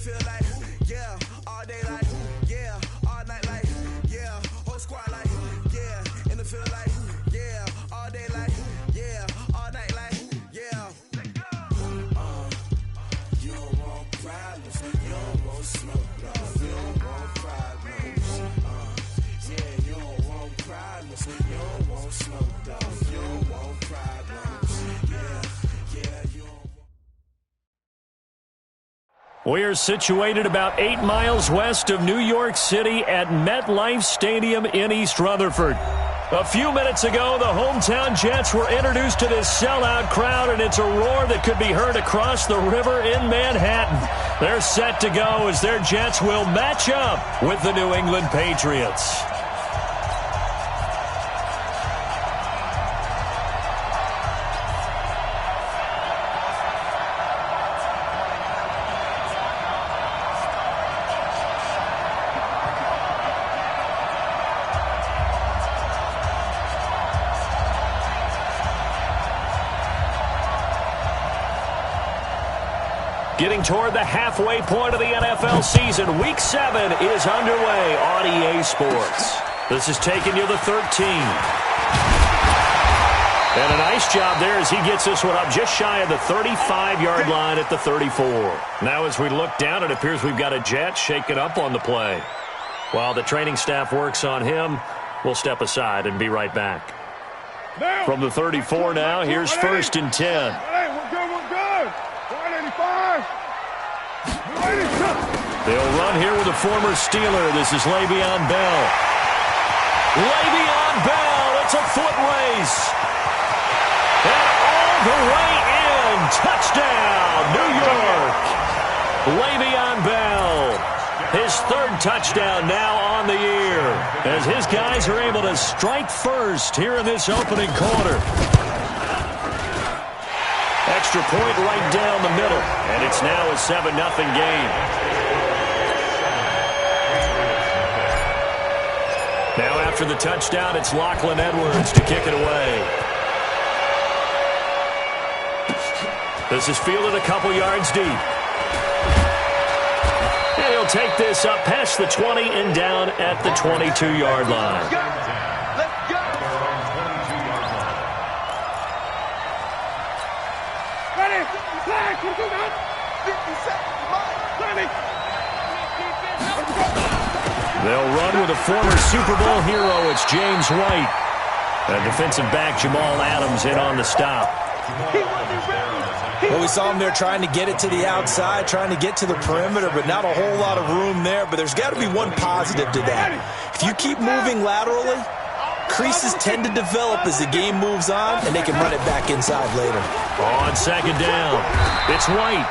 field like, yeah, all day like, yeah, all night like, yeah, whole squad like, yeah, in the field like, yeah, all day like, yeah, all night like, yeah. You don't want problems, you don't want smoke, no, you don't want problems. Yeah, you don't want problems, you don't want smoke, though, you don't want problems. Yeah, you don't. We're situated about 8 miles west of New York City at MetLife Stadium in East Rutherford. A few minutes ago, the hometown Jets were introduced to this sellout crowd, and it's a roar that could be heard across the river in Manhattan. They're set to go as their Jets will match up with the New England Patriots. Getting toward the halfway point of the NFL season, Week 7 is underway on EA Sports. This is taking you the 13. And a nice job there as he gets this one up just shy of the 35-yard line at the 34. Now as we look down, it appears we've got a Jet shaken up on the play. While the training staff works on him, we'll step aside and be right back. From the 34 now, here's 1st and 10. Hey, we're good. 185. They'll run here with a former Steeler. This is Le'Veon Bell. Le'Veon Bell, it's a foot race. And all the way in. Touchdown, New York. Le'Veon Bell. His 3rd touchdown now on the year. As his guys are able to strike first here in this opening quarter. Extra point right down the middle. And it's now a 7-0 game. Now after the touchdown, it's Lachlan Edwards to kick it away. This is fielded a couple yards deep. And he'll take this up past the 20 and down at the 22-yard line. They'll run with a former Super Bowl hero. It's James White. And defensive back Jamal Adams in on the stop. Well, we saw him there trying to get it to the outside, trying to get to the perimeter, but not a whole lot of room there. But there's got to be one positive to that. If you keep moving laterally, creases tend to develop as the game moves on, and they can run it back inside later. On 2nd down, it's White.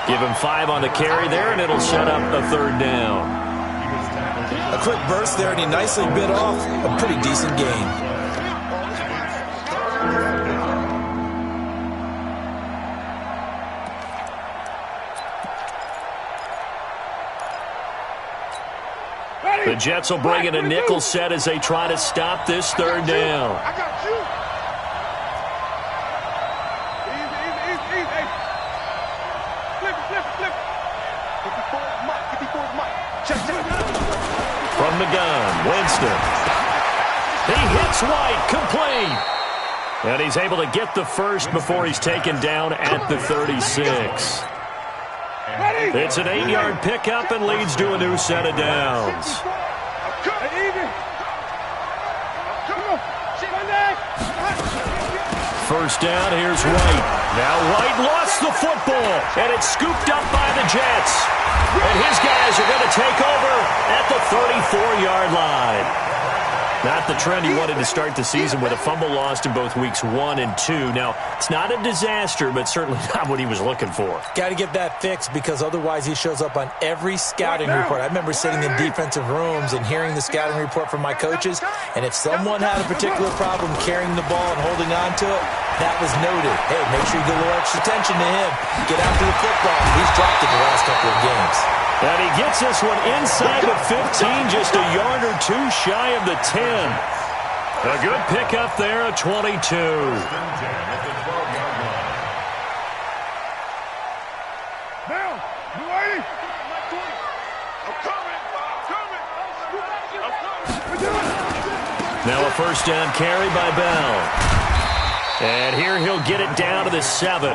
Give him 5 on the carry there, and it'll set up a 3rd down. A quick burst there, and he nicely bit off a pretty decent gain. The Jets will bring in a nickel set as they try to stop this 3rd down. I got you. Easy. Flip. 54's Mike. Check. From the gun, Winston. He hits White, complete. And he's able to get the first before he's taken down at the 36. It's an 8-yard pickup and leads to a new set of downs. First down, here's White. Now White lost the football, and it's scooped up by the Jets. And his guys are going to take over at the 34-yard line. Not the trend he wanted to start the season with a fumble lost in both weeks 1 and 2. Now, it's not a disaster, but certainly not what he was looking for. Got to get that fixed because otherwise he shows up on every scouting report. I remember sitting in defensive rooms and hearing the scouting report from my coaches, and if someone had a particular problem carrying the ball and holding on to it, that was noted. Hey, make sure you give a little extra attention to him. Get after the football. He's dropped it the last couple of games. And he gets this one inside the 15, just a yard or two shy of the 10. A good pickup there, a 22. Now, Now a first down carry by Bell. And here he'll get it down to the 7.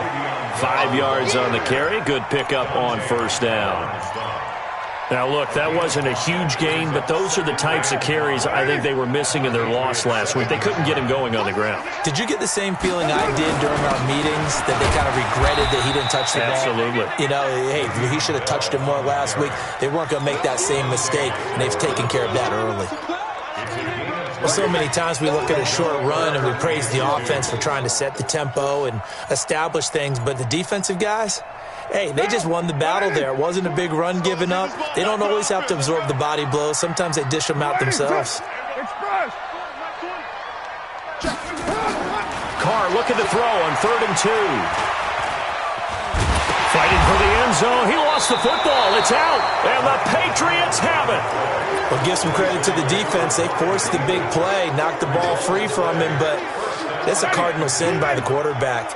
5 yards on the carry. Good pickup on first down. Now, look, that wasn't a huge gain, but those are the types of carries I think they were missing in their loss last week. They couldn't get him going on the ground. Did you get the same feeling I did during our meetings, that they kind of regretted that he didn't touch the ball? Absolutely. You know, hey, he should have touched it more last week. They weren't going to make that same mistake, and they've taken care of that early. Well, so many times we look at a short run and we praise the offense for trying to set the tempo and establish things, but the defensive guys, hey, they just won the battle there. It wasn't a big run given up. They don't always have to absorb the body blows. Sometimes they dish them out themselves. Carr looking to throw on 3rd and 2. Fighting for the end zone. He lost the football. It's out. And the Patriots have it. Well, give some credit to the defense. They forced the big play, knocked the ball free from him, but that's a cardinal sin by the quarterback.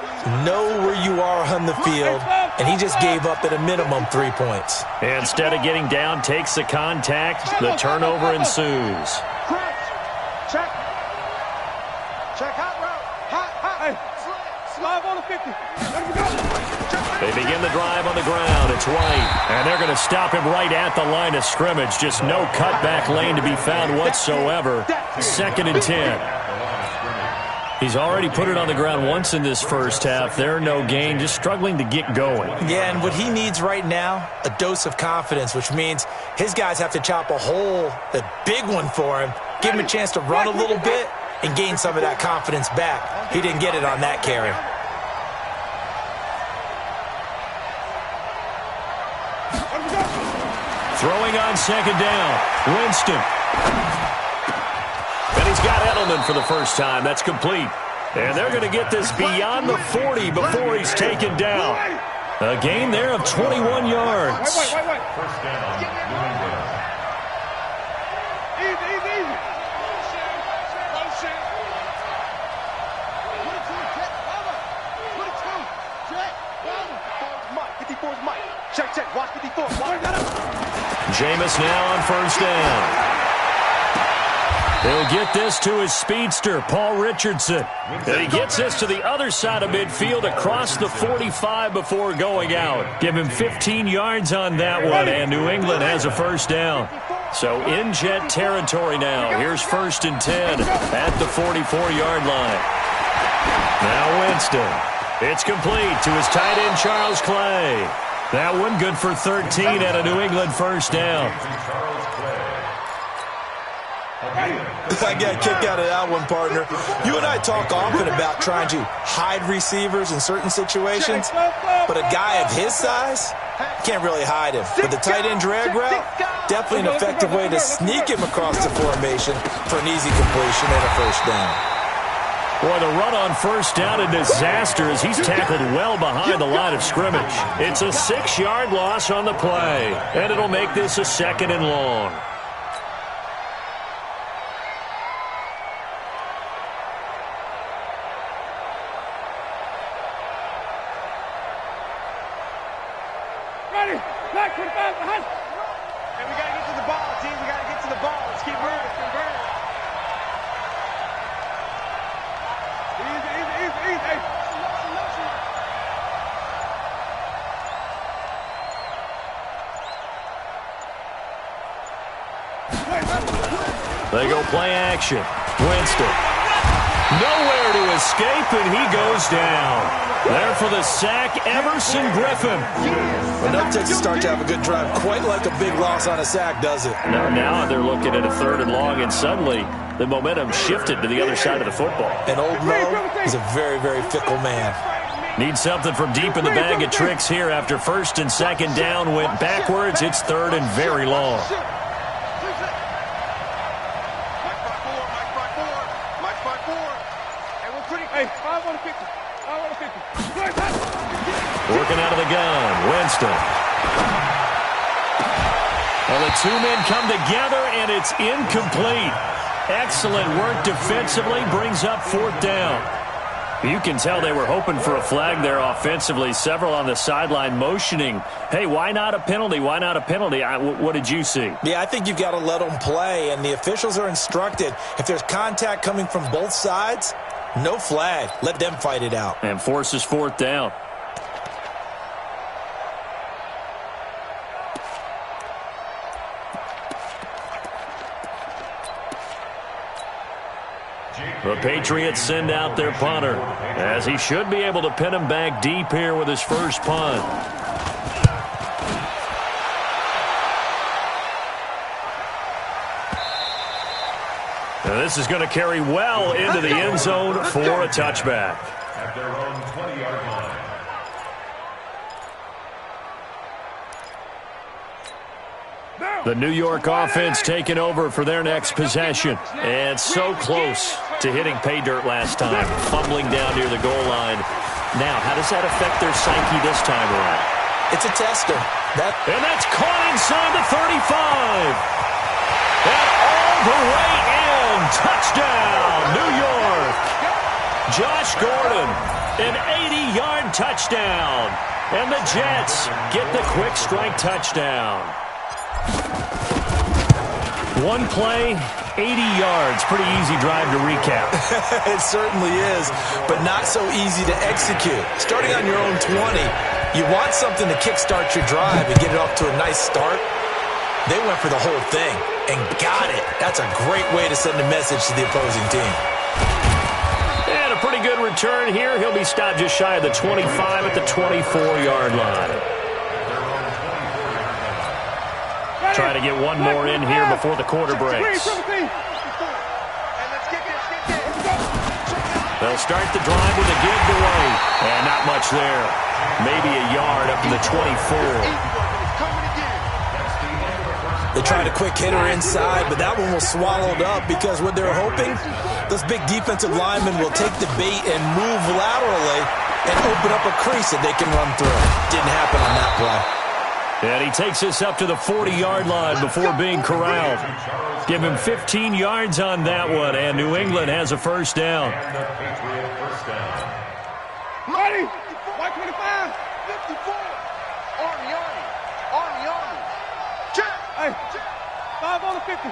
Know where you are on the field, and he just gave up at a minimum 3 points. And instead of getting down, takes the contact. The turnover ensues. Check. Check hot route. Hot. Hey, slide on the 50. Let him go. They begin the drive on the ground. It's White. And they're going to stop him right at the line of scrimmage. Just no cutback lane to be found whatsoever. 2nd and 10. He's already put it on the ground once in this first half. There, no gain, just struggling to get going. Yeah, and what he needs right now, a dose of confidence, which means his guys have to chop a hole, a big one for him, give him a chance to run a little bit and gain some of that confidence back. He didn't get it on that carry. Throwing on 2nd down. Winston. And he's got Edelman for the first time. That's complete. And they're going to get this beyond the 40 before he's taken down. A gain there of 21 yards. Wait. Easy. Motion. 54's Mike. Check. Watch 54. Jameis now on first down. He'll get this to his speedster, Paul Richardson. And he gets this to the other side of midfield across the 45 before going out. Give him 15 yards on that one, and New England has a first down. So in Jet territory now. Here's 1st and 10 at the 44-yard line. Now Winston. It's complete to his tight end, Charles Clay. That one good for 13 and a New England first down. I got a kick out of that one, partner. You and I talk often about trying to hide receivers in certain situations, but a guy of his size can't really hide him. But the tight end drag route, definitely an effective way to sneak him across the formation for an easy completion and a first down. Boy, the run on first down, a disaster as he's tackled well behind the line of scrimmage. It's a 6-yard loss on the play, and it'll make this a 2nd and long. Ready. Back 25 behind. And we got to get to the ball, team. We got to get to the ball. Let's keep moving. Easy. They go play action. Winston. Nowhere to escape, and he goes down. There for the sack, Everson Griffin. Enough to start to have a good drive. Quite like a big loss on a sack, does it? Now they're looking at a 3rd and long, and suddenly the momentum shifted to the other side of the football. And old Mo is a very, very fickle man. Needs something from deep in the bag of tricks here after 1st and 2nd down. Went backwards. It's 3rd and very long. Working out of the gun, Winston. Well, the two men come together, and it's incomplete. Excellent work defensively, brings up 4th down. You can tell they were hoping for a flag there offensively. Several on the sideline motioning, hey, why not a penalty? Why not a penalty? What did you see? Yeah, I think you've got to let them play, and the officials are instructed. If there's contact coming from both sides, no flag. Let them fight it out. And forces fourth down. The Patriots send out their punter, as he should be able to pin him back deep here with his first punt. Now this is going to carry well into the end zone for a touchback. At their own 20-yard line. The New York offense taking over for their next possession. And so close to hitting pay dirt last time, fumbling down near the goal line. Now, how does that affect their psyche this time around? It's a tester. And that's caught inside the 35. And all the way in. Touchdown, New York. Josh Gordon, an 80-yard touchdown. And the Jets get the quick strike touchdown. One play, 80 yards. Pretty easy drive to recap. It certainly is, but not so easy to execute. Starting on your own 20, you want something to kickstart your drive and get it off to a nice start. They went for the whole thing and got it. That's a great way to send a message to the opposing team. And a pretty good return here. He'll be stopped just shy of the 25 at the 24-yard line. Try to get one more in here before the quarter breaks. They'll start the drive with a giveaway. And not much there. Maybe a yard up to the 24. They tried a quick hitter inside, but that one was swallowed up because what they're hoping, those big defensive linemen will take the bait and move laterally and open up a crease that they can run through. Didn't happen on that play. And he takes us up to the 40-yard line before being corralled. Give him 15 yards on that one, and New England has a first down. Ready? 125, 54. Army. Check. Hey, 5 on the 50.